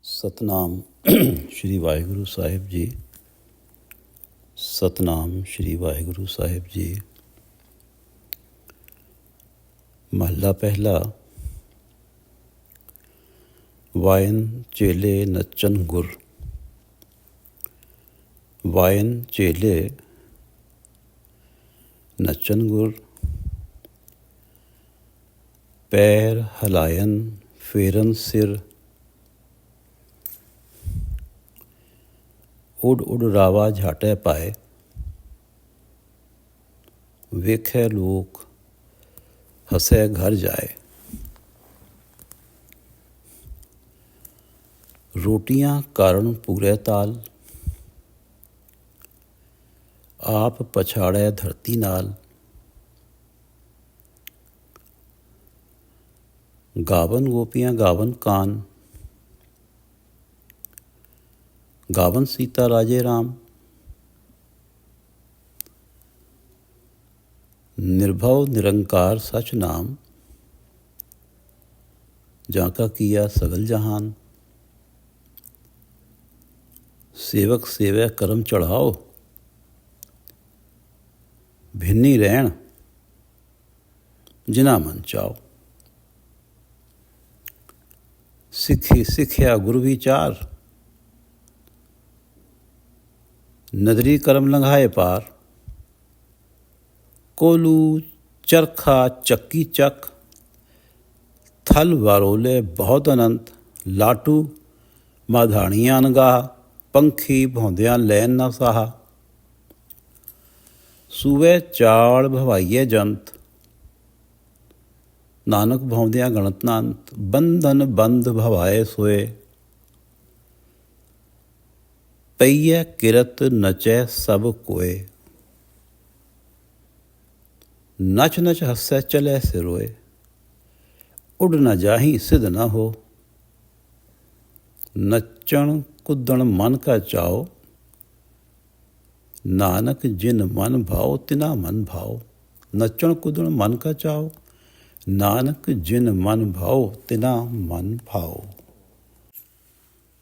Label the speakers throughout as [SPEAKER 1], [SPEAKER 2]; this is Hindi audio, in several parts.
[SPEAKER 1] ਸਤਨਾਮ ਸ਼੍ਰੀ ਵਾਹਿਗੁਰੂ ਸਾਹਿਬ ਜੀ। ਸਤਨਾਮ ਸ਼੍ਰੀ ਵਾਹਿਗੁਰੂ ਸਾਹਿਬ ਜੀ। ਮਹੱਲਾ ਪਹਿਲਾ। ਵਾਇਨ ਚੇਲੇ ਨੱਚਨ ਗੁਰ। ਵਾਇਨ ਚੇਲੇ ਨੱਚਨ ਗੁਰ। ਪੈਰ ਹਲਾਇਨ ਫੇਰਨ ਸਿਰ। ਉੱਡ ਉੱਡ ਰਾਵਾ ਝਾਟੇ ਪਾਏ। ਵੇਖੇ ਲੋਕ ਹਸੇ ਘਰ ਜਾਏ। ਰੋਟੀਆਂ ਕਾਰਨ ਪੂਰੇ ਤਾਲ। ਆਪ ਪਛਾੜੇ ਧਰਤੀ ਨਾਲ। ਗਾਵਨ ਗੋਪੀਆਂ ਗਾਵਨ ਕਾਨ। गावन सीता राजे राम। निर्भव निरंकार सच नाम। जाका किया सगल जहान। सेवक सेवै करम चढ़ाओ। भिन्नी रहन जिना मन चाओ। सिखी सिखिया गुरु विचार। नदरी करम लंघाए पार। कोलू चरखा चक्की चक। थल वारोले बहुत अनंत। लाटू माधाणियां अनगाह। पंखी भौंदियां लैन न साहा। सूवे चाल भवाइये जंत। नानक भौंदियां गणत नांत। बंधन बंध भवाए सोए। पईये किरत नचे सब कोय। नच नच हस्से चले से रोए। उड़ न जाही सिद्ध न हो। नचण कुदण मन का चाओ। नानक जिन मन भाओ तिना मन भाओ। नचण कुदण मन का चाओ। नानक जिन मन भाओ तिना मन भाओ।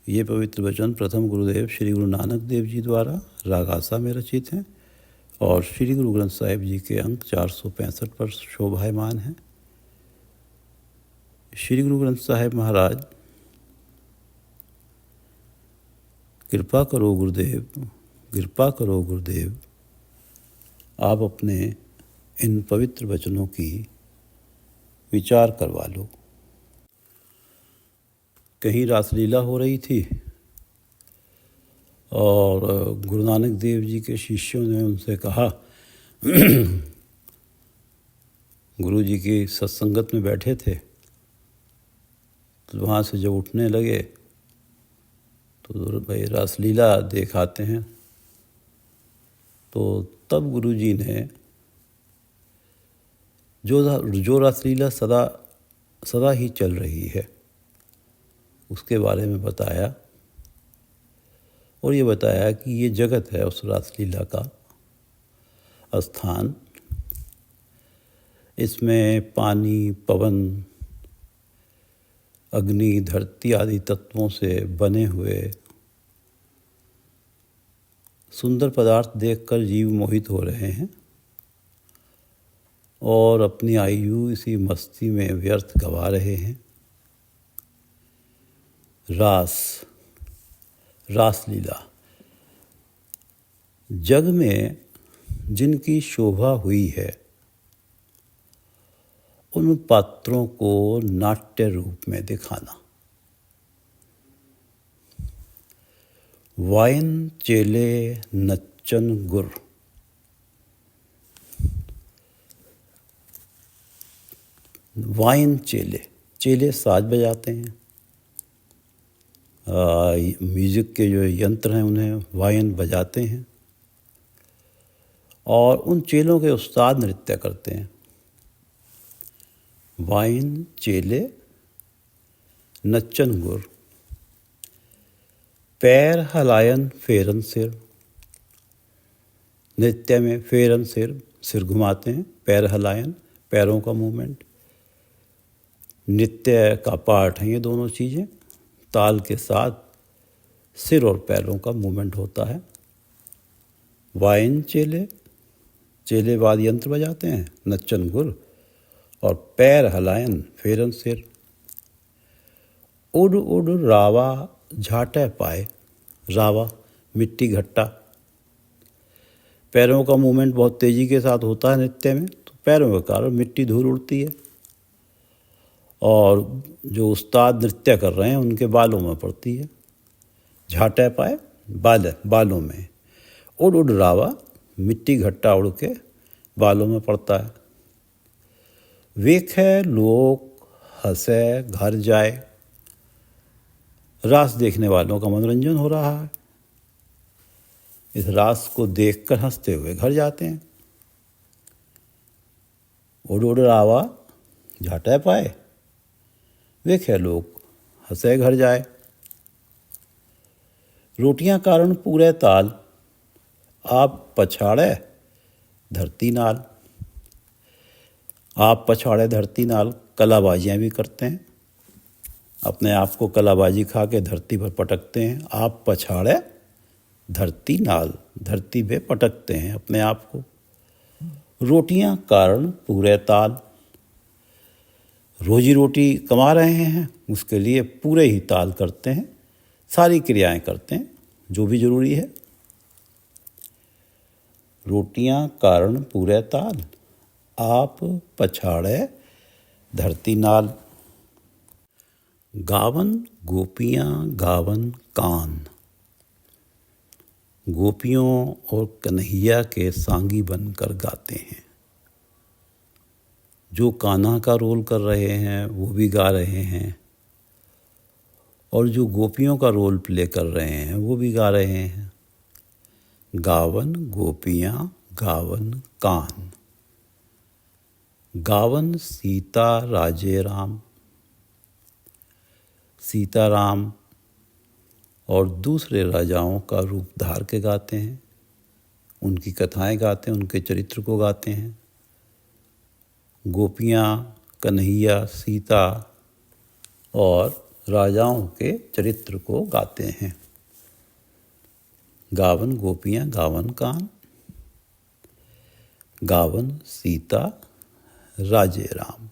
[SPEAKER 1] ये पवित्र वचन प्रथम गुरुदेव श्री गुरु नानक देव जी द्वारा राग आसा में रचित हैं और श्री गुरु ग्रंथ साहिब जी के अंक 465 पर शोभायमान हैं। श्री गुरु ग्रंथ साहिब महाराज, कृपा करो गुरुदेव, कृपा करो गुरुदेव, आप अपने इन पवित्र वचनों की विचार करवा लो। कहीं रासलीला हो रही थी और गुरु नानक देव जी के शिष्यों ने उनसे कहा, गुरु जी की सत्संगत में बैठे थे तो वहाँ से जब उठने लगे तो भाई रासलीला दिखाते हैं। तो तब गुरु जी ने जो रासलीला सदा ही चल रही है उसके बारे में बताया और ये बताया कि ये जगत है उस रासलीला का स्थान। इसमें पानी, पवन, अग्नि, धरती आदि तत्वों से बने हुए सुंदर पदार्थ देखकर जीव मोहित हो रहे हैं और अपनी आयु इसी मस्ती में व्यर्थ गवा रहे हैं। रासलीला जग में जिनकी शोभा हुई है उन पात्रों को नाट्य रूप में दिखाना। वायन चेले नच्चन गुर। वायन चेले साज बजाते हैं। म्यूज़िक के जो यंत्र हैं उन्हें वायन बजाते हैं और उन चेलों के उस्ताद नृत्य करते हैं। वायन चेले नच्चन गुर। पैर हलायन फेरन सिर। नृत्य में फेरन सिर घुमाते हैं। पैर हलायन पैरों का मूवमेंट। नृत्य का पार्ट है ये दोनों चीज़ें। ताल के साथ सिर और पैरों का मूवमेंट होता है। वाइन चेले, चेले वाद्य यंत्र बजाते हैं, नच्चन गुर, और पैर हलायन फेरन सिर। उड़ उड़ रावा झाटे पाए, रावा मिट्टी घट्टा। पैरों का मूवमेंट बहुत तेजी के साथ होता है नृत्य में, तो पैरों के कारण मिट्टी धूल उड़ती है और जो उस्ताद नृत्य कर रहे हैं उनके बालों में पड़ती है। झाटे पाए बालों में, उड़ उड़ रावा मिट्टी घट्टा उड़ के बालों में पड़ता है। वेखे लोग हंसे घर जाए, रास देखने वालों का मनोरंजन हो रहा है। इस रास को देखकर हंसते हुए घर जाते हैं। उड़ उड़ रावा झाटे पाए, वेखे लोग हंसे घर जाए। रोटियां कारण पूरे ताल, आप पछाड़े धरती नाल। आप पछाड़े धरती नाल कलाबाजियाँ भी करते हैं, अपने आप को कलाबाजी खा के धरती पर पटकते हैं। आप पछाड़े धरती नाल, धरती पे पटकते हैं अपने आप को। रोटियां कारण पूरे ताल, रोजी रोटी कमा रहे हैं, उसके लिए पूरे ही ताल करते हैं, सारी क्रियाएं करते हैं जो भी जरूरी है। रोटियां कारण पूरे ताल, आप पछाड़े धरती नाल। गावन गोपियां गावन कान, गोपियों और कन्हैया के सांगी बनकर गाते हैं। जो कान्हा का रोल कर रहे हैं वो भी गा रहे हैं, और जो गोपियों का रोल प्ले कर रहे हैं वो भी गा रहे हैं। गावन गोपियां गावन कान। गावन सीता राजे राम, सीताराम और दूसरे राजाओं का रूप धार के गाते हैं, उनकी कथाएं गाते हैं, उनके चरित्र को गाते हैं। गोपियाँ कन्हैया सीता और राजाओं के चरित्र को गाते हैं। गावन गोपियाँ गावन कान, गावन सीता राजे राम।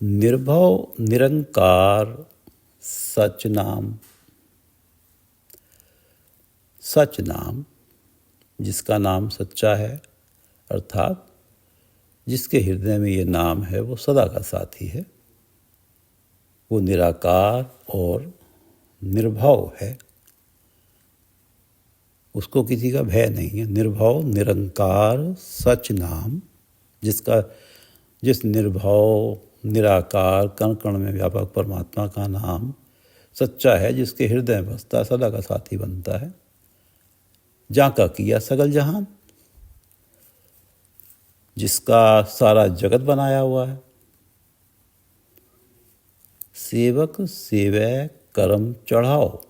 [SPEAKER 1] निर्भव निरंकार सच नाम, सच नाम जिसका नाम सच्चा है, अर्थात जिसके हृदय में ये नाम है वो सदा का साथी है। वो निराकार और निर्भव है, उसको किसी का भय नहीं है। निर्भव निरंकार सच नाम, जिस निर्भव निराकार कण कण में व्यापक परमात्मा का नाम सच्चा है, जिसके हृदय में बसता सदा का साथी बनता है। जाका किया सगल जहान, जिसका सारा जगत बनाया हुआ है। सेवक सेवै करम चढ़ाओ,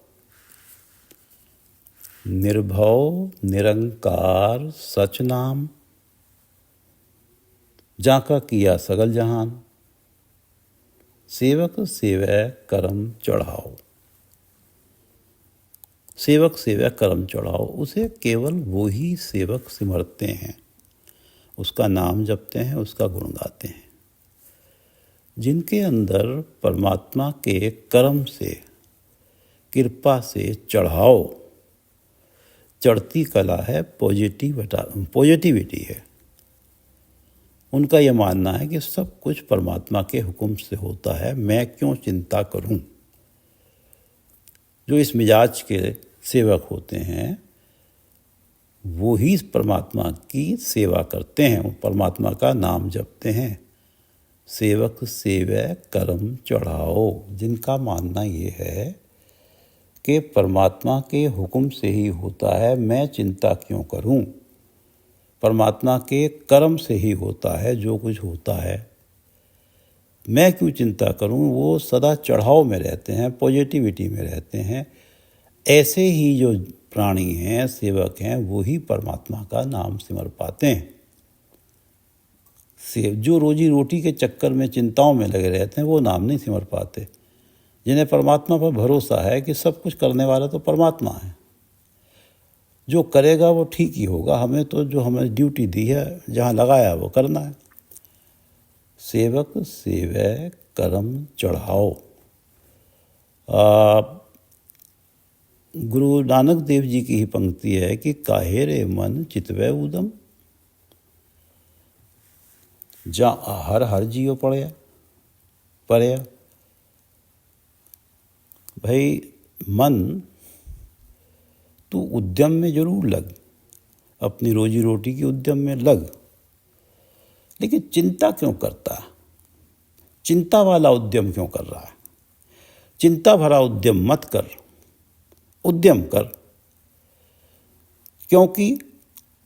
[SPEAKER 1] निर्भव निरंकार सच नाम, जाका किया सगल जहान। सेवक सेवै करम चढ़ाओ, सेवक सेवै करम चढ़ाओ, उसे केवल वो ही सेवक सिमरते हैं, उसका नाम जपते हैं, उसका गुण गाते हैं। जिनके अंदर परमात्मा के कर्म से, कृपा से चढ़ाओ, चढ़ती कला है, पॉजिटिविटी है। उनका यह मानना है कि सब कुछ परमात्मा के हुक्म से होता है, मैं क्यों चिंता करूं। जो इस मिजाज के सेवक होते हैं वो ही परमात्मा की सेवा करते हैं, वो परमात्मा का नाम जपते हैं। सेवक सेवै करम चढ़ाओ, जिनका मानना ये है कि परमात्मा के हुक्म से ही होता है, मैं चिंता क्यों करूं। परमात्मा के कर्म से ही होता है जो कुछ होता है, मैं क्यों चिंता करूं। वो सदा चढ़ाव में रहते हैं, पॉजिटिविटी में रहते हैं। ऐसे ही जो प्राणी हैं, सेवक हैं, वो ही परमात्मा का नाम सिमर पाते हैं। जो रोजी रोटी के चक्कर में चिंताओं में लगे रहते हैं वो नाम नहीं सिमर पाते। जिन्हें परमात्मा पर भरोसा है कि सब कुछ करने वाला तो परमात्मा है, जो करेगा वो ठीक ही होगा, हमें तो जो हमें ड्यूटी दी है, जहाँ लगाया वो करना है। सेवक सेवै करम चढ़ाओ। गुरु नानक देव जी की ही पंक्ति है कि काहे रे मन चितवै उदम, जा हर हर जियो पड़या। भाई मन, तू उद्यम में जरूर लग, अपनी रोजी रोटी की उद्यम में लग, लेकिन चिंता क्यों करता है? चिंता वाला उद्यम क्यों कर रहा है? चिंता भरा उद्यम मत कर, उद्यम कर, क्योंकि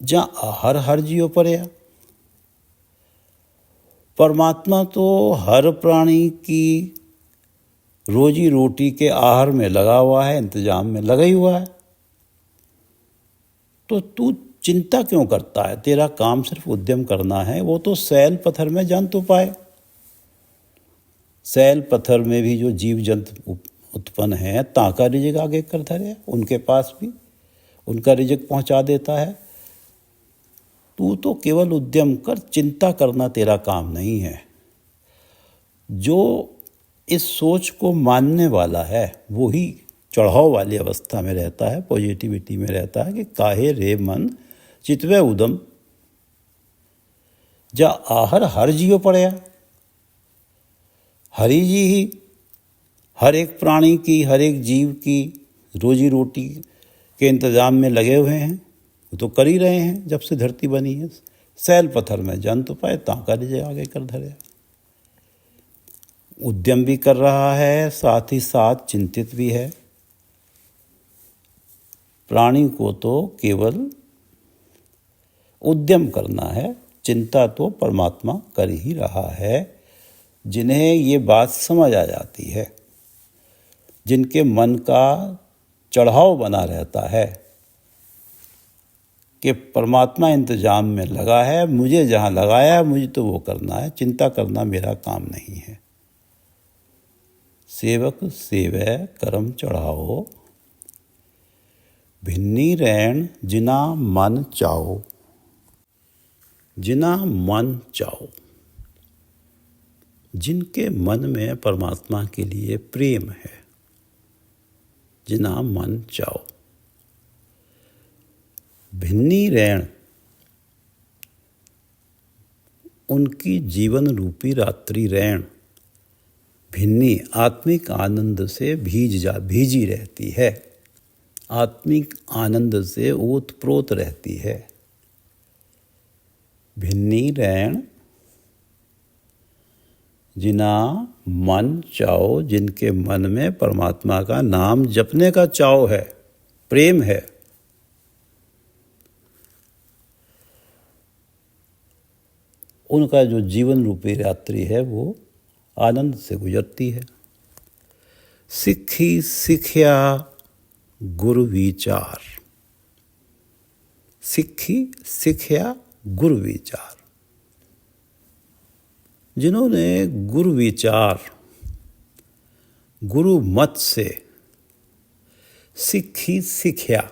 [SPEAKER 1] जहाँ हर हर जियो पड़या, परमात्मा तो हर प्राणी की रोजी रोटी के आहार में लगा हुआ है, इंतजाम में लगा ही हुआ है। तो तू चिंता क्यों करता है? तेरा काम सिर्फ उद्यम करना है। वो तो सैल पत्थर में जान तो पाए। सैल पत्थर में भी जो जीव जंतु उत्पन्न है, ताका रिजिक आगे कर धरे, उनके पास भी उनका रिजिक पहुंचा देता है। तू तो केवल उद्यम कर, चिंता करना तेरा काम नहीं है। जो इस सोच को मानने वाला है वो ही चढ़ाव वाली अवस्था में रहता है, पॉजिटिविटी में रहता है कि काहे रे मन चितवै उदम, जा आहर हर जियो पड़या। हरि जी ही हर एक प्राणी की, हर एक जीव की रोजी रोटी के इंतजाम में लगे हुए हैं। वो तो कर ही रहे हैं जब से धरती बनी है। सैल पत्थर में जान तो पाए, ताका रिजिक आगे कर धरे। उद्यम भी कर रहा है, साथ ही साथ चिंतित भी है। प्राणी को तो केवल उद्यम करना है, चिंता तो परमात्मा कर ही रहा है। जिन्हें ये बात समझ आ जाती है, जिनके मन का चढ़ाव बना रहता है कि परमात्मा इंतजाम में लगा है, मुझे जहाँ लगाया है मुझे तो वो करना है, चिंता करना मेरा काम नहीं है। सेवक सेवै करम चढ़ाओ, भिन्नी रैन जिना मन चाओ। जिना मन चाओ, जिनके मन में परमात्मा के लिए प्रेम है, जिना मन चाओ। भिन्नी रैन, उनकी जीवन रूपी रात्रि रैन भिन्नी आत्मिक आनंद से भीजी रहती है, आत्मिक आनंद से ओतप्रोत रहती है। भिन्नी रैन जिना मन चाओ, जिनके मन में परमात्मा का नाम जपने का चाव है, प्रेम है। उनका जो जीवन रूपी रात्रि है वो आनंद से गुजरती है। सिक्खी सिखिया गुरु विचार, सिक्खी सिखिया गुरु विचार। जिन्होंने गुरु विचार, गुरु मत से सिक्खी सिखिया,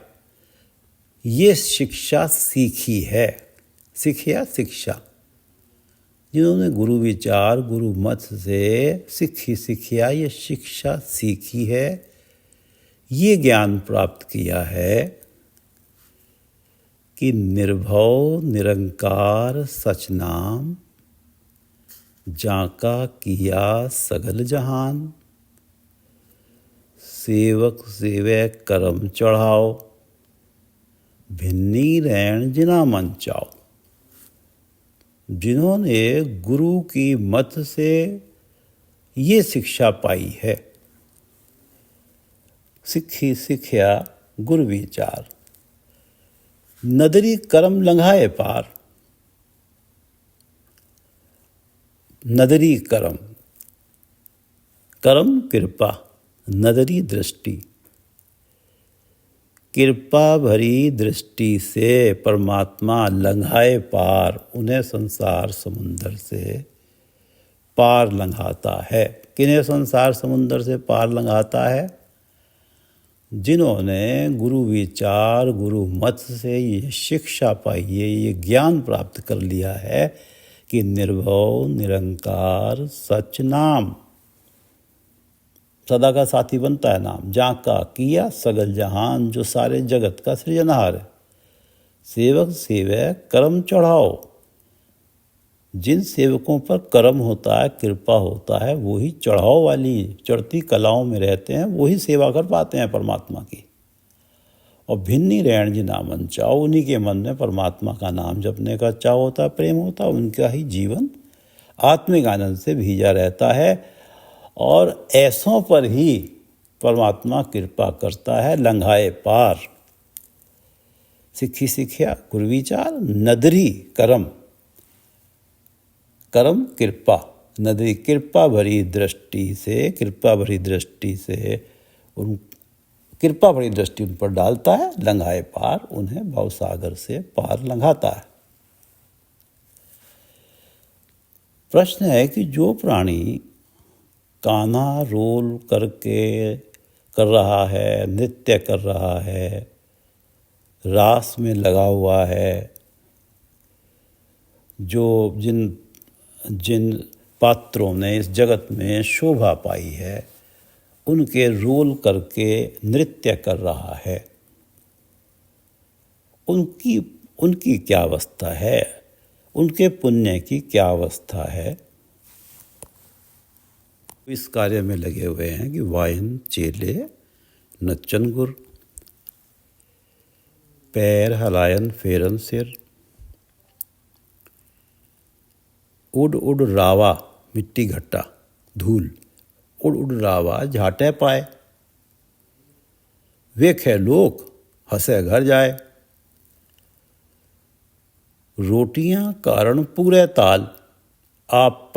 [SPEAKER 1] ये शिक्षा सीखी है। सिखिया शिक्षा, जिन्होंने गुरु विचार, गुरु मत से सिक्खी सिखिया, ये शिक्षा सीखी है, ये ज्ञान प्राप्त किया है कि निर्भव निरंकार सच नाम, जाका किया सगल जहान। सेवक सेवै करम चढ़ाओ, भिन्नी रैन जिना मन चाओ। जिन्होंने गुरु की मत से ये शिक्षा पाई है, सिक्खी सिखिया गुरु विचार, नदरी करम लंघाए पार। नदरी करम, करम कृपा, नदरी दृष्टि, कृपा भरी दृष्टि से परमात्मा लंघाए पार, उन्हें संसार समुंदर से पार लंघाता है। किन्हें संसार समुंदर से पार लंघाता है? जिन्होंने गुरु विचार गुरु मत से ये शिक्षा पाई है, ये ज्ञान प्राप्त कर लिया है कि निर्भव निरंकार सच नाम सदा का साथी बनता है नाम। जाका किया सगल जहान, जो सारे जगत का सृजनहार है। सेवक सेवै कर्म चढ़ाओ, जिन सेवकों पर कर्म होता है, कृपा होता है, वही चढ़ाओ वाली चढ़ती कलाओं में रहते हैं, वही सेवा कर पाते हैं परमात्मा की। और भिन्नी रैण जी नामन चाहो, उन्हीं के मन में परमात्मा का नाम जपने का चाव होता है, प्रेम होता है, उनका ही जीवन आत्मिक आनंद से भीजा रहता है। और ऐसों पर ही परमात्मा कृपा करता है, लंघाए पार। सिक्खी सिक्ख्या गुरु विचार, नदरी कर्म, कर्म कृपा, नदरी कृपा भरी दृष्टि से, कृपा भरी दृष्टि से उन कृपा भरी दृष्टि उन पर डालता है, लंघाए पार, उन्हें भवसागर से पार लंघाता है। प्रश्न है कि जो प्राणी कान्हा रोल करके कर रहा है, नृत्य कर रहा है, रास में लगा हुआ है, जो जिन पात्रों ने इस जगत में शोभा पाई है, उनके रोल करके नृत्य कर रहा है, उनकी क्या अवस्था है, उनके पुण्य की क्या अवस्था है? इस कार्य में लगे हुए हैं कि वाहिन चेले नच्चन गुर, पैर हलायन फेरन सिर, उड़ उड़ रावा मिट्टी घट्टा धूल, उड़ उड़ रावा झाटे पाए, वेखे लोक हंसे घर जाए, रोटियां कारण पूरे ताल, आप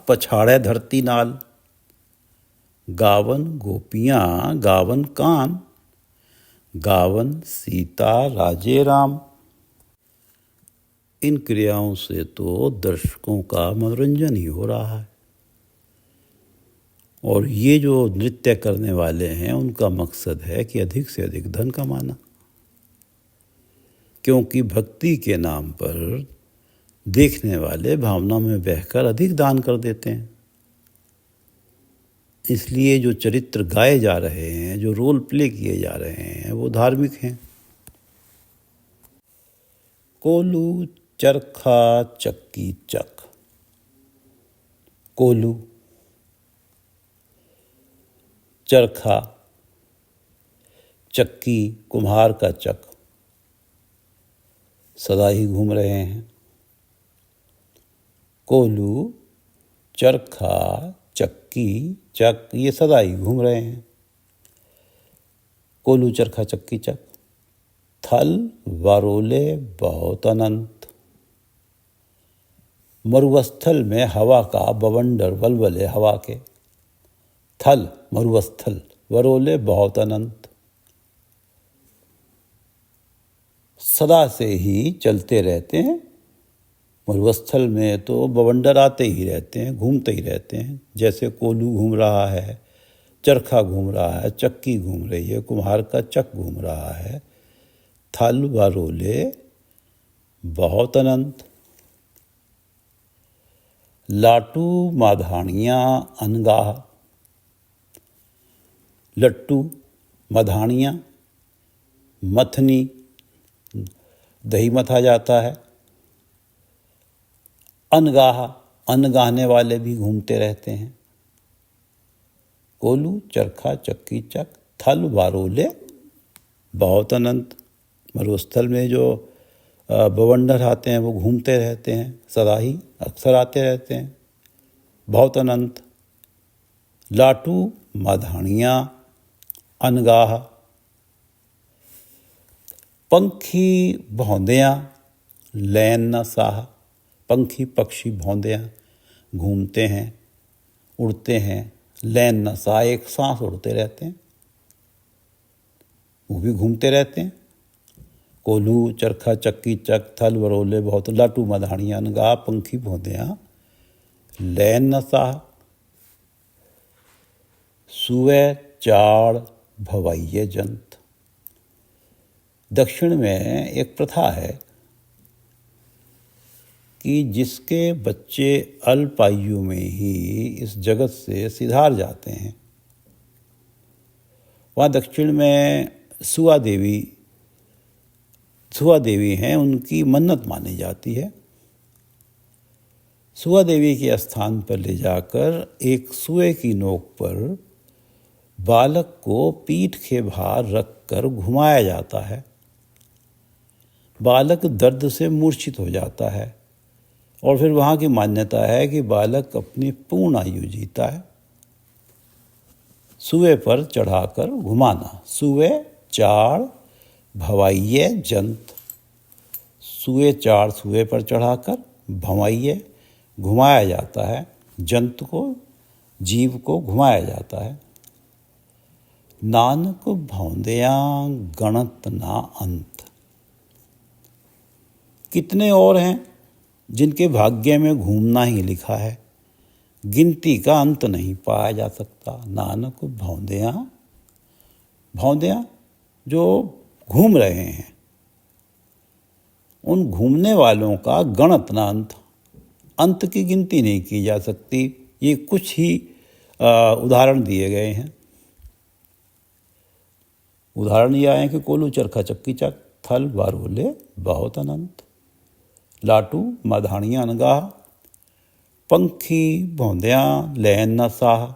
[SPEAKER 1] पछाड़े धरती नाल, गावन गोपियां गावन कान, गावन सीता राजे राम। इन क्रियाओं से तो दर्शकों का मनोरंजन ही हो रहा है। और ये जो नृत्य करने वाले हैं, उनका मकसद है कि अधिक से अधिक धन कमाना, क्योंकि भक्ति के नाम पर देखने वाले भावना में बहकर अधिक दान कर देते हैं। इसलिए जो चरित्र गाए जा रहे हैं, जो रोल प्ले किए जा रहे हैं, वो धार्मिक हैं। कोलू चरखा चक्की चक, कोलू चरखा चक्की कुम्हार का चक सदा ही घूम रहे हैं। कोलू चरखा चक्की चक ये सदा ही घूम रहे हैं। कोलू चरखा चक्की चक, थल वारोले बहुत अनंत, मरुस्थल में हवा का बवंडर वलवले हवा के, थल मरुस्थल, वरोले बहुत अनंत, सदा से ही चलते रहते हैं। मरुस्थल में तो बवंडर आते ही रहते हैं, घूमते ही रहते हैं। जैसे कोलू घूम रहा है, चरखा घूम रहा है, चक्की घूम रही है, कुम्हार का चक घूम रहा है। थल वरोले बहुत अनंत, लाटू माधानियाँ अनगाह, लट्टू मधानियाँ, मथनी दही मथा जाता है, अनगाह अन्न गाहने वाले भी घूमते रहते हैं। कोलू चरखा चक्की चक, थल वारोले बहुत अनंत, मरुस्थल में जो बवंडर आते हैं वो घूमते रहते हैं, सदा ही अक्सर आते रहते हैं, बहुत अनंत। लाटू माधानियाँ अनगाह, पंखी भौंदियाँ लैन न साह, पंखी पक्षी भौंदियाँ घूमते हैं, उड़ते हैं, लैन न साह एक सांस उड़ते रहते हैं, वो भी घूमते रहते हैं। कोलू चरखा चक्की चक, थल वरोले बहुत, लाटू मधानियाँ अनगाह, पंखी भौंदियाँ लैन न साह, सुवे चाड़ भवैये जंत। दक्षिण में एक प्रथा है कि जिसके बच्चे अल्प आयु में ही इस जगत से सिधार जाते हैं, वहाँ दक्षिण में सुआ देवी हैं, उनकी मन्नत मानी जाती है। सुआ देवी के स्थान पर ले जाकर एक सुए की नोक पर बालक को पीठ के भार रखकर घुमाया जाता है। बालक दर्द से मूर्छित हो जाता है और फिर वहाँ की मान्यता है कि बालक अपनी पूर्ण आयु जीता है। सुए पर चढ़ाकर घुमाना, सुए चाड़ भवैये जंत। सुए चाड़ सुए पर चढ़ाकर, भवैये घुमाया जाता है, जंत को जीव को घुमाया जाता है। नानक भौंदियां गणत ना अंत। कितने और हैं जिनके भाग्य में घूमना ही लिखा है, गिनती का अंत नहीं पाया जा सकता। नानक भौंदियां जो घूम रहे हैं, उन घूमने वालों का गणत ना अंत की गिनती नहीं की जा सकती। ये कुछ ही उदाहरण दिए गए हैं। उदाहरण यह है कि कोलू चरखा चक्की चक, थल बारोले बहुत अनंत, लाटू मधाणियां अनगाह, पंखी भौंदियां लैन न साह।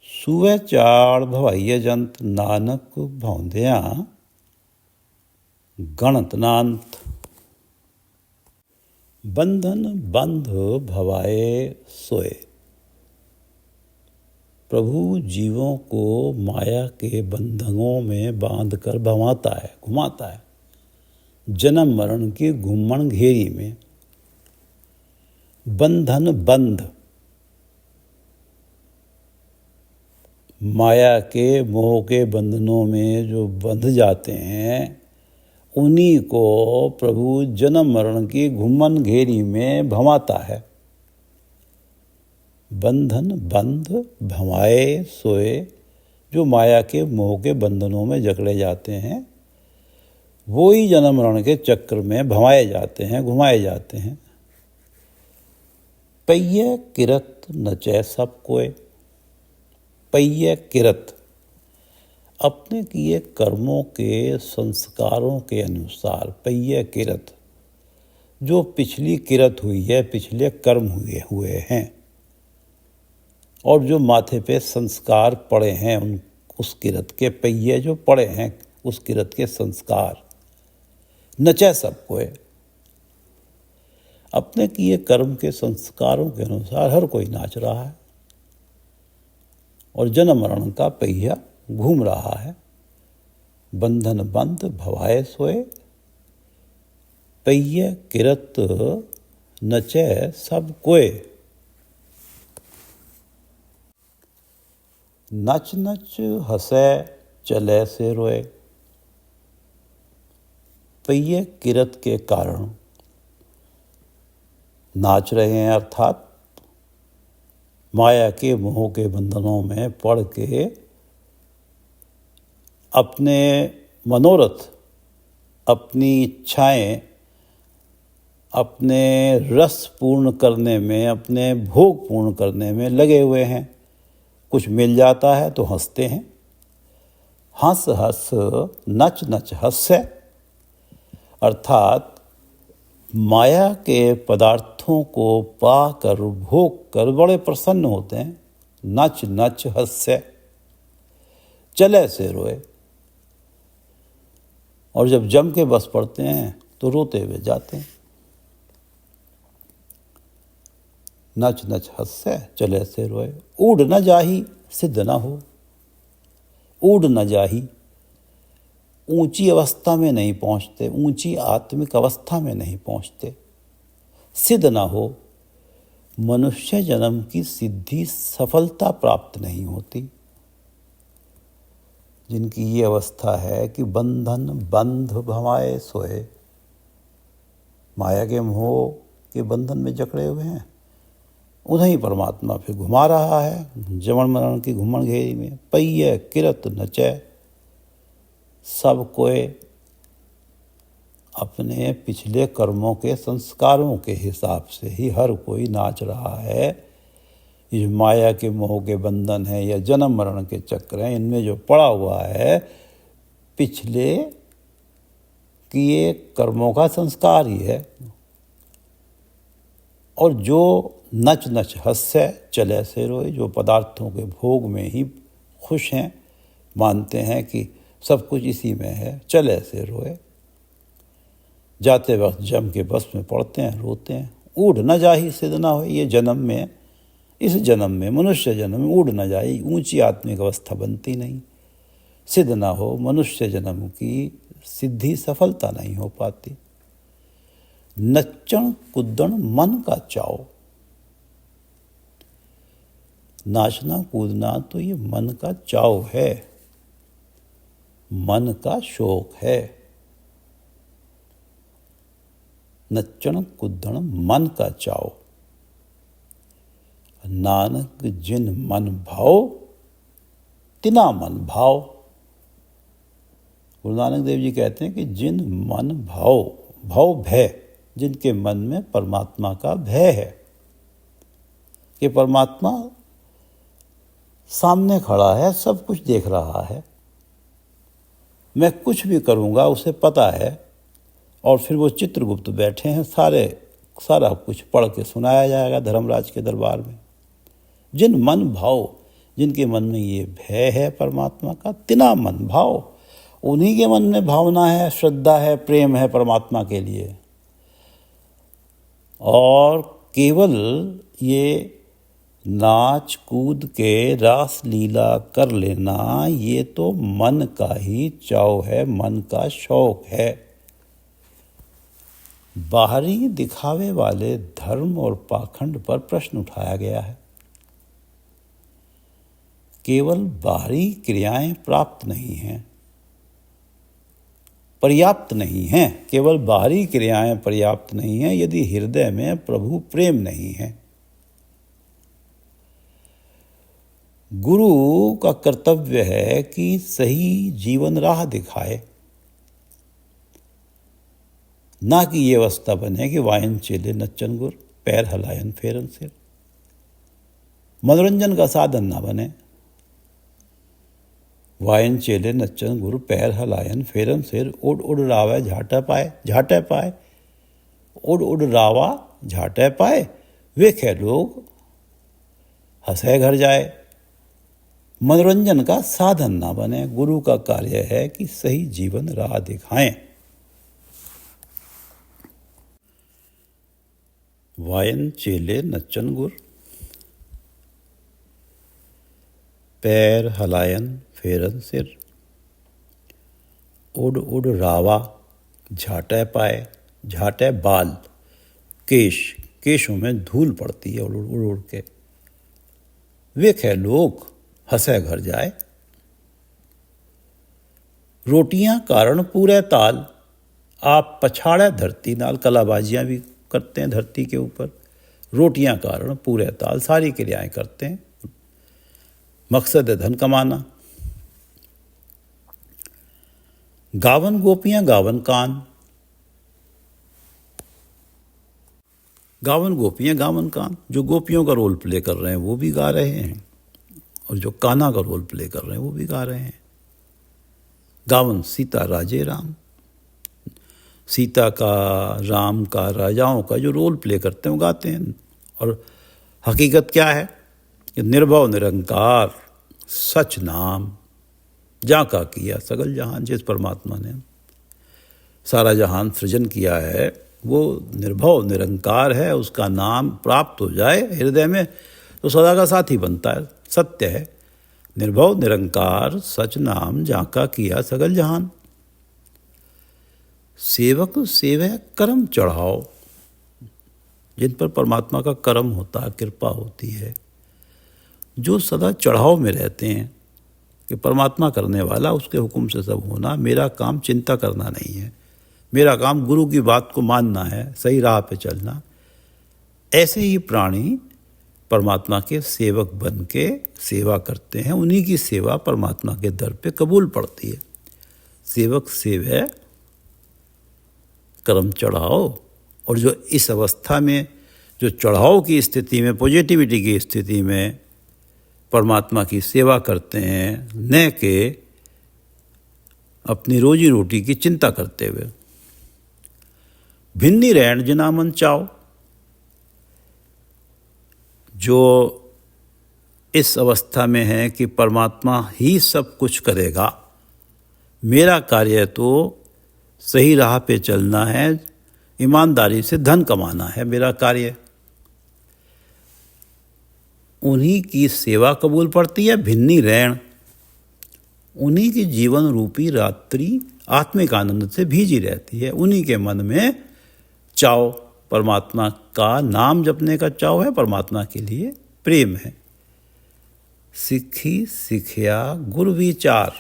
[SPEAKER 1] सुवे चाड़ भवैये जंत, नानक भौंदियां गणत नांत। बंधन बंध भवाए सोए। प्रभु जीवों को माया के बंधनों में बांधकर भवाता है, घुमाता है, जन्म मरण की घुमन घेरी में। बंधन बंध, माया के मोह के बंधनों में जो बंध जाते हैं, उन्हीं को प्रभु जन्म मरण की घुमन घेरी में भवाता है। बंधन बंध भवाए सोए, जो माया के मोह के बंधनों में जकड़े जाते हैं, वो ही जन्म मरण के चक्र में भवाए जाते हैं, घुमाए जाते हैं। पय्ये किरत नचै सब कोय। पय्ये किरत, अपने किए कर्मों के संस्कारों के अनुसार। पय्ये किरत, जो पिछली किरत हुई है, पिछले कर्म हुए हैं, और जो माथे पे संस्कार पड़े हैं, उस किरत के पय्ये जो पड़े हैं, उस किरत के संस्कार। नचै सब कोय, अपने किए कर्म के संस्कारों के अनुसार हर कोई नाच रहा है और जन्म मरण का पहिया घूम रहा है। बंधन बंध भवाए सोए, पय्ये किरत नचै सब कोय। नच नच हंसै चलै से रोए। पय्ये किरत के कारण नाच रहे हैं, अर्थात माया के मोह के बंधनों में पड़ के अपने मनोरथ, अपनी इच्छाएं, अपने रस पूर्ण करने में, अपने भोग पूर्ण करने में लगे हुए हैं। कुछ मिल जाता है तो हंसते हैं। हंस हंस नच नच हंसै, अर्थात माया के पदार्थों को पाकर, भोग कर बड़े प्रसन्न होते हैं। नच नच हंसै चलै से रोए, और जब जम के बस पड़ते हैं तो रोते हुए जाते हैं। नच नच हंसै चलै से रोए। ऊढ़ न जाही सिद्ध न हो। ऊढ़ न जाही, ऊंची अवस्था में नहीं पहुंचते, ऊंची आत्मिक अवस्था में नहीं पहुंचते। सिद्ध न हो, मनुष्य जन्म की सिद्धि सफलता प्राप्त नहीं होती। जिनकी ये अवस्था है कि बंधन बंध भवाए सोए, माया के मोह के बंधन में जकड़े हुए हैं, उन्हें परमात्मा फिर घुमा रहा है जमन मरण की घुमन घेरी में। पहिए किरत नचै, सब कोई अपने पिछले कर्मों के संस्कारों के हिसाब से ही हर कोई नाच रहा है। ये माया के मोह के बंधन है या जन्म मरण के चक्र हैं, इनमें जो पड़ा हुआ है पिछले किए कर्मों का संस्कार ही है। और जो नच नच हंसे चले से रोए, जो पदार्थों के भोग में ही खुश हैं, मानते हैं कि सब कुछ इसी में है, चले से रोए, जाते वक्त जम के बस में पड़ते हैं, रोते हैं। उड़ न जाही सिद्ध न हो, ये जन्म में, इस जन्म में, मनुष्य जन्म में उड़ न जाए, ऊंची आत्मिक अवस्था बनती नहीं। सिद्ध न हो, मनुष्य जन्म की सिद्धि सफलता नहीं हो पाती। नच्चण कुद्दण मन का चाव, नाचना कूदना तो ये मन का चाव है, मन का शौक है। नच्चण कुद्दण मन का चाव, नानक जिन मन भाव तिना मन भाव। गुरु नानक देव जी कहते हैं कि जिन मन भाव, भाव भय, जिनके मन में परमात्मा का भय है कि परमात्मा सामने खड़ा है, सब कुछ देख रहा है, मैं कुछ भी करूंगा उसे पता है, और फिर वो चित्रगुप्त बैठे हैं, सारा कुछ पढ़ के सुनाया जाएगा धर्मराज के दरबार में। जिन मन भाव, जिनके मन में ये भय है परमात्मा का, तिना मन भाव, उन्हीं के मन में भावना है, श्रद्धा है, प्रेम है परमात्मा के लिए। और केवल ये नाच कूद के रास लीला कर लेना, ये तो मन का ही चाव है, मन का शौक है। बाहरी दिखावे वाले धर्म और पाखंड पर प्रश्न उठाया गया है। केवल बाहरी क्रियाएं प्राप्त नहीं हैं, पर्याप्त नहीं हैं। केवल बाहरी क्रियाएं पर्याप्त नहीं हैं यदि हृदय में प्रभु प्रेम नहीं है। गुरु का कर्तव्य है कि सही जीवन राह दिखाए, ना कि ये अवस्था बने कि वायन चेले नच्चन गुर, पैर हलायन फेरन सिर। मनोरंजन का साधन ना बने। वायन चेले नच्चन गुरु, पैर हलायन फेरन सिर। उड़ उड़ रावे झाटे पाए, झाटे पाए, उड़ उड़ रावा झाटे पाए। वेखे लोग हंसे घर जाए। मनोरंजन का साधन ना बने। गुरु का कार्य है कि सही जीवन राह दिखाएं। वायन चेले नच्चन गुर, पैर हलायन फेरन सिर। उड़ उड़ रावा झाटे पाए, झाटे बाल, केश, केशों में धूल पड़ती है उड़ उड़ उड़ के। वेखे लोग हंसे घर जाए। रोटियां कारण पूरे ताल, आप पछाड़े धरती नाल। कलाबाजियां भी करते हैं धरती के ऊपर। रोटियां कारण पूरे ताल, सारी क्रियाएं करते हैं। मकसद है धन कमाना। गावन गोपियां गावन कान, गावन गोपियां गावन कान। जो गोपियों का रोल प्ले कर रहे हैं वो भी गा रहे हैं, और जो कान्हा का रोल प्ले कर रहे हैं वो भी गा रहे हैं। गावन सीता राजे राम, सीता का, राम का, राजाओं का जो रोल प्ले करते हैं वो गाते हैं। और हकीकत क्या है? निर्भव निरंकार सच नाम, जाका किया सगल जहान। जिस परमात्मा ने सारा जहान सृजन किया है वो निर्भव निरंकार है। उसका नाम प्राप्त हो जाए हृदय में तो सदा का साथी बनता है। सत्य है, निर्भव निरंकार सच नाम, जाका किया सगल जहान। सेवक सेवै कर्म चढ़ाओ। जिन पर परमात्मा का कर्म होता है, कृपा होती है, जो सदा चढ़ाव में रहते हैं कि परमात्मा करने वाला, उसके हुक्म से सब होना, मेरा काम चिंता करना नहीं है, मेरा काम गुरु की बात को मानना है, सही राह पे चलना। ऐसे ही प्राणी परमात्मा के सेवक बन के सेवा करते हैं, उन्हीं की सेवा परमात्मा के दर पे कबूल पड़ती है। सेवक सेवै कर्म चढ़ाओ। और जो इस अवस्था में, जो चढ़ाव की स्थिति में, पॉजिटिविटी की स्थिति में परमात्मा की सेवा करते हैं, न कि अपनी रोजी रोटी की चिंता करते हुए। भिन्नी रहन जिना मन चाओ। जो इस अवस्था में है कि परमात्मा ही सब कुछ करेगा, मेरा कार्य तो सही राह पे चलना है, ईमानदारी से धन कमाना है मेरा कार्य, उन्हीं की सेवा कबूल पड़ती है। भिन्नी रहन, उन्हीं की जीवन रूपी रात्रि आत्मिक आनंद से भीजी रहती है। उन्हीं के मन में चाव, परमात्मा का नाम जपने का चाव है, परमात्मा के लिए प्रेम है। सिखी सिखिया गुरु विचार।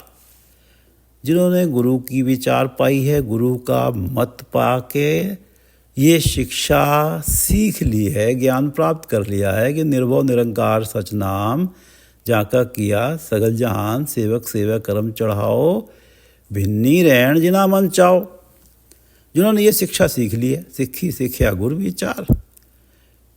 [SPEAKER 1] जिन्होंने गुरु की विचार पाई है, गुरु का मत पा के ये शिक्षा सीख ली है, ज्ञान प्राप्त कर लिया है कि निर्भव निरंकार सच नाम जाका किया सगल जहान, सेवक सेवा कर्म चढ़ाओ, भिन्नी रहन जिना मन चाओ। जिन्होंने ये शिक्षा सीख ली है, सिखी सिखिया गुरु विचार,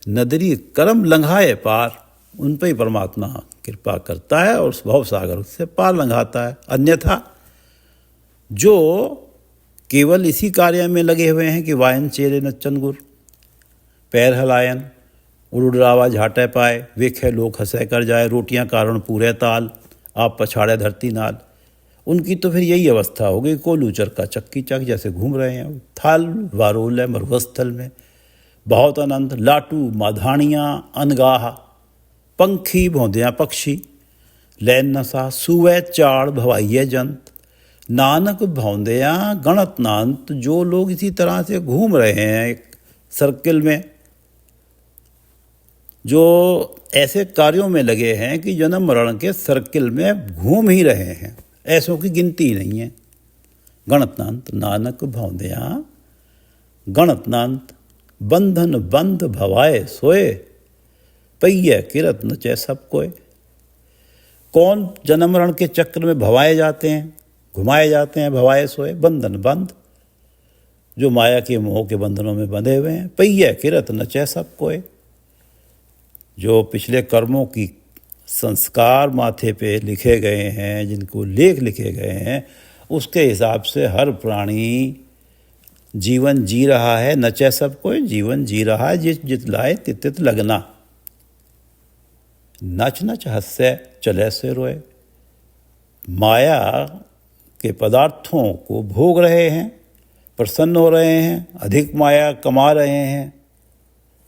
[SPEAKER 1] नदरी कर्म लंघाए पार, उन पर ही परमात्मा कृपा करता है और भव सागर से पार लंघाता है। अन्यथा जो केवल इसी कार्य में लगे हुए हैं कि वायन चेरे नच्चन गुर, पैर हलायन, उड़ावा झाटे पाए, वेखे लोग हंसे कर जाए, रोटियां कारण पूरे ताल, आप पछाड़े धरती नाल, उनकी तो फिर यही अवस्था हो गई। कोलू चरका चक्की चक जैसे घूम रहे हैं, थाल वारोल है मरुस्थल में, बहुत आनंद, लाटू माधानियाँ अनगाह, पंखी भौंदियाँ पक्षी, लैन नशा सुवै चाड़ भवाइये जंत, नानक भौंदियाँ गणत नांत। जो लोग इसी तरह से घूम रहे हैं एक सर्किल में, जो ऐसे कार्यों में लगे हैं कि जन्म मरण के सर्किल में घूम ही रहे हैं, ऐसों की गिनती नहीं है। गणतनांत नानक भौंदियाँ गणतनांत, बंधन बंध भवाए सोए, पहिए किरत नचे सब कोय। कौन जन्म मरण के चक्र में भवाए जाते हैं, घुमाए जाते हैं, भवाए सोए, बंधन बंध, जो माया के मोह के बंधनों में बंधे हुए हैं। पहिए किरत नचे सब कोय, जो पिछले कर्मों की संस्कार माथे पे लिखे गए हैं, जिनको लेख लिखे गए हैं, उसके हिसाब से हर प्राणी जीवन जी रहा है। नचे सब कोई, जीवन जी रहा है, जिस जित लाए तित तित लगना। नच नच हंसे चले से रोए, माया के पदार्थों को भोग रहे हैं, प्रसन्न हो रहे हैं, अधिक माया कमा रहे हैं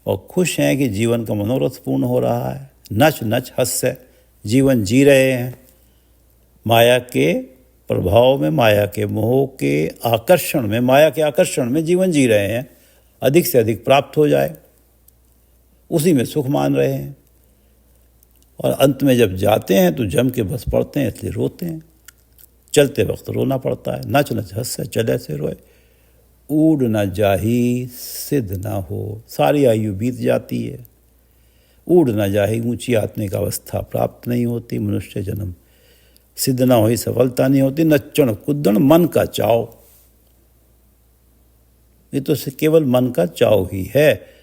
[SPEAKER 1] और खुश हैं कि जीवन का मनोरथ पूर्ण हो रहा है। नच नच हंसे जीवन जी रहे हैं, माया के प्रभाव में, माया के मोह के आकर्षण में, माया के आकर्षण में जीवन जी रहे हैं। अधिक से अधिक प्राप्त हो जाए उसी में सुख मान रहे हैं, और अंत में जब जाते हैं तो जम के बस पड़ते हैं, इसलिए रोते हैं। चलते वक्त रोना पड़ता है। नच नच हंसे चले से रोए, ऊड़ न जाही सिद्ध न हो। सारी आयु बीत जाती है, ऊड़ न जाही, ऊंची आत्मिक अवस्था प्राप्त नहीं होती, मनुष्य जन्म सिद्ध न होई, सफलता नहीं होती। नच्चण कुद्दण मन का चाव, ये तो केवल मन का चाव ही है।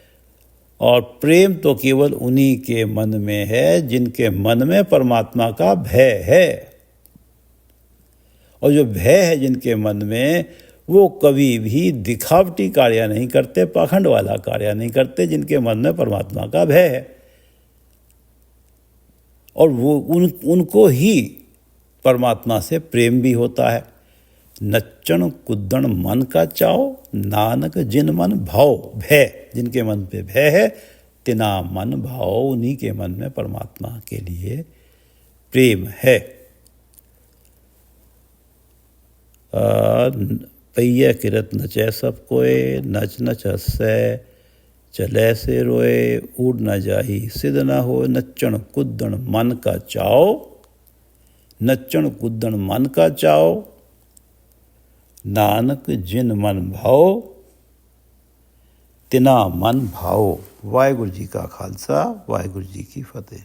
[SPEAKER 1] और प्रेम तो केवल उन्हीं के मन में है जिनके मन में परमात्मा का भय है। और जो भय है जिनके मन में, वो कभी भी दिखावटी कार्य नहीं करते, पाखंड वाला कार्य नहीं करते, जिनके मन में परमात्मा का भय है। और वो उनको ही परमात्मा से प्रेम भी होता है। नच्चण कुद्दण मन का चाव, नानक जिन मन भाव भय, जिनके मन पे भय है, तिना मन भाव, उन्हीं के मन में परमात्मा के लिए प्रेम है। पहिए किरत नचे सब कोय, नच नच हंसे चले से रोए, उड़ न जाही सिद्ध न हो। नच्चण कुद्दण मन का चाव, नच्चण कुद्दण मन का चाव, नानक जिन मन भाव, ਤਿਨਾ ਮਨ ਭਾਓ। ਵਾਹਿਗੁਰੂ ਜੀ ਕਾ ਖਾਲਸਾ, ਵਾਹਿਗੁਰੂ ਜੀ ਕੀ ਫਤਿਹ।